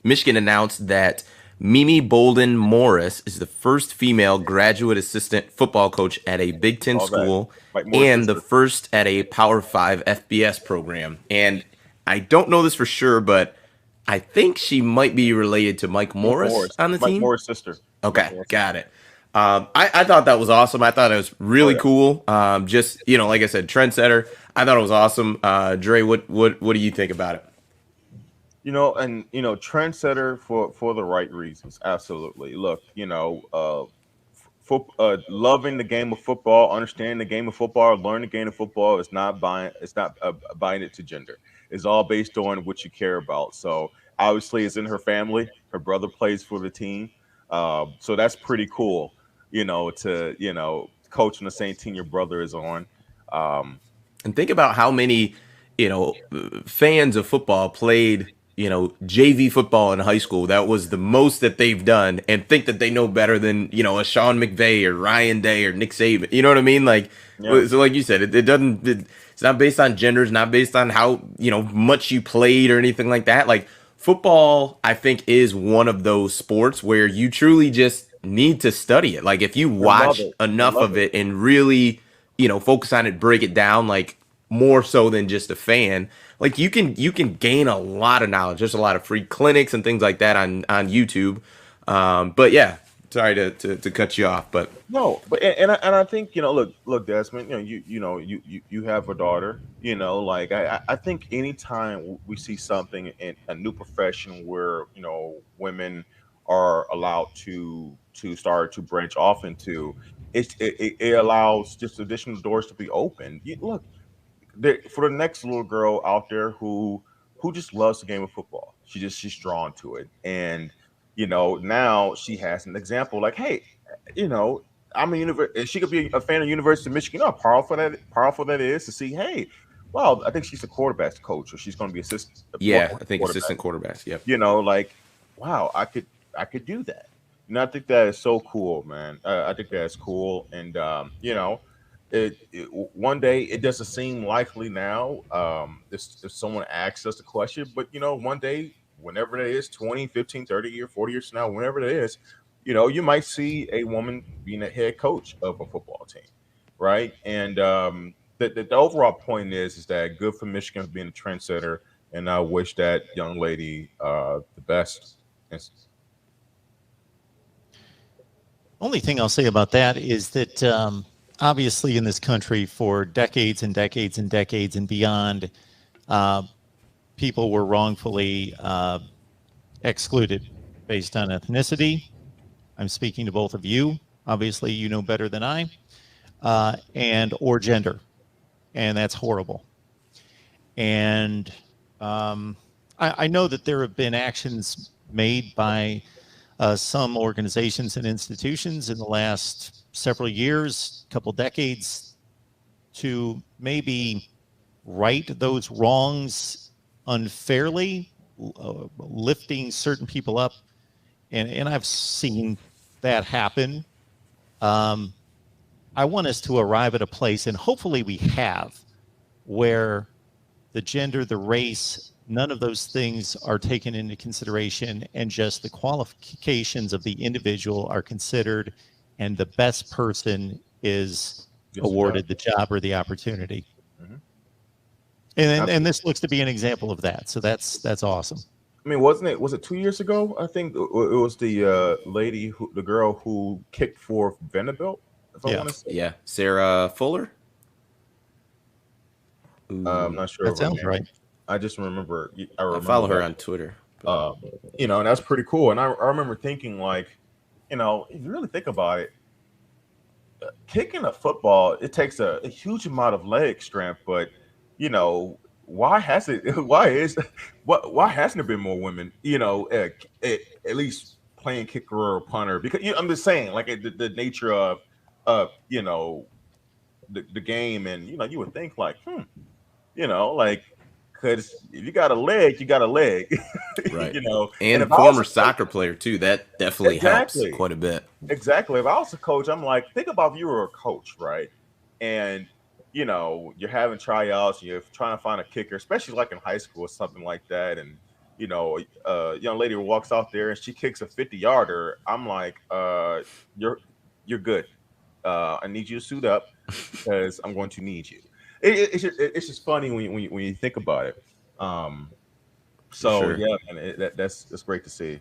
Michigan announced that Mimi Bolden-Morris is the first female graduate assistant football coach at a Big Ten All that, school like Moore's and the sister. first at a Power 5 FBS program. And I don't know this for sure, but I think she might be related to Mike Mike Morris Morris, on the Mike team. Morris' sister. Mike Okay, Morris' got sister. it. I thought that was awesome. I thought it was Oh really yeah. cool. Just like I said, trendsetter. I thought it was awesome. Dre, what do you think about it? And trendsetter for the right reasons. Absolutely. Look, loving the game of football, understanding the game of football, learning the game of football is not buying. It's not buying it to gender. It's all based on what you care about. So obviously, it's in her family. Her brother plays for the team, so that's pretty cool. To coach on the same team your brother is on. Um, And think about how many, fans of football played, JV football in high school. That was the most that they've done, and think that they know better than, a Sean McVay or Ryan Day or Nick Saban. You know what I mean? Like, yeah, so like you said, it doesn't. It's not based on gender. It's not based on how much you played or anything like that. Like football, I think is one of those sports where you truly just need to study it. Like if you and love watch it and enough love of it. it and really focus on it, break it down, like more so than just a fan. Like you can gain a lot of knowledge. There's a lot of free clinics and things like that on YouTube. But yeah, sorry to cut you off, but No, but and I think look, Desmond, you have a daughter. Like I think anytime we see something in a new profession where women are allowed to start to branch off into, it allows just additional doors to be open. Look, for the next little girl out there who just loves the game of football, she's drawn to it, and now she has an example. Like, hey, you know, I'm a she could be a fan of University of Michigan. You know how powerful that is to see. Hey, well, I think she's a quarterback coach, or she's going to be assistant yeah, I think quarterback. assistant quarterbacks. Yep. Like, wow, I could do that. I think that is so cool, man. I think that's cool, and one day it doesn't seem likely now. If someone asks us the question, but one day, whenever that is, 20, 15, 30 years, 40 years from now, whenever that is, you might see a woman being a head coach of a football team, right? And the overall point is that good for Michigan for being a trendsetter, and I wish that young lady the best. And Only thing I'll say about that is that obviously in this country for decades and decades and decades and beyond, uh, people were wrongfully excluded based on ethnicity. I'm speaking to both of you. Obviously, you know better than I, and or gender, and that's horrible. And I know that there have been actions made by some organizations and institutions in the last several years, couple decades, to maybe right those wrongs unfairly, lifting certain people up, and I've seen that happen. Um, I want us to arrive at a place, and hopefully we have, where the gender, the race, none of those things are taken into consideration, and just the qualifications of the individual are considered, and the best person is gets the job. awarded the job or the opportunity. Hmm. And this looks to be an example of that. So that's awesome. I mean, wasn't it? Was it 2 years ago? I think it was the the girl who kicked for Vanderbilt, if I Yeah, want to say. Yeah, Sarah Fuller. I'm Ooh, not sure that of her sounds name. right. I just remember. I I remember follow her that. on Twitter. But And that's pretty cool. And I remember thinking, like, if you really think about it, kicking a football, it takes a huge amount of leg strength. But why has it? Why hasn't there been more women? At least playing kicker or punter? Because I'm just saying, like the nature of you know the game, and you would think like, like, because if you got a leg, you got a leg. right, And if and I was former a coach, soccer player too. That definitely helps exactly. quite a bit. Exactly. If I was a coach, I'm like, think about if you were a coach, right? And you're having tryouts, and you're trying to find a kicker, especially like in high school or something like that. And young lady walks out there and she kicks a 50-yarder, I'm like, you're good. I need you to suit up because I'm going to need you. It's just funny when you think about it. For So sure. yeah, man, that's great to see.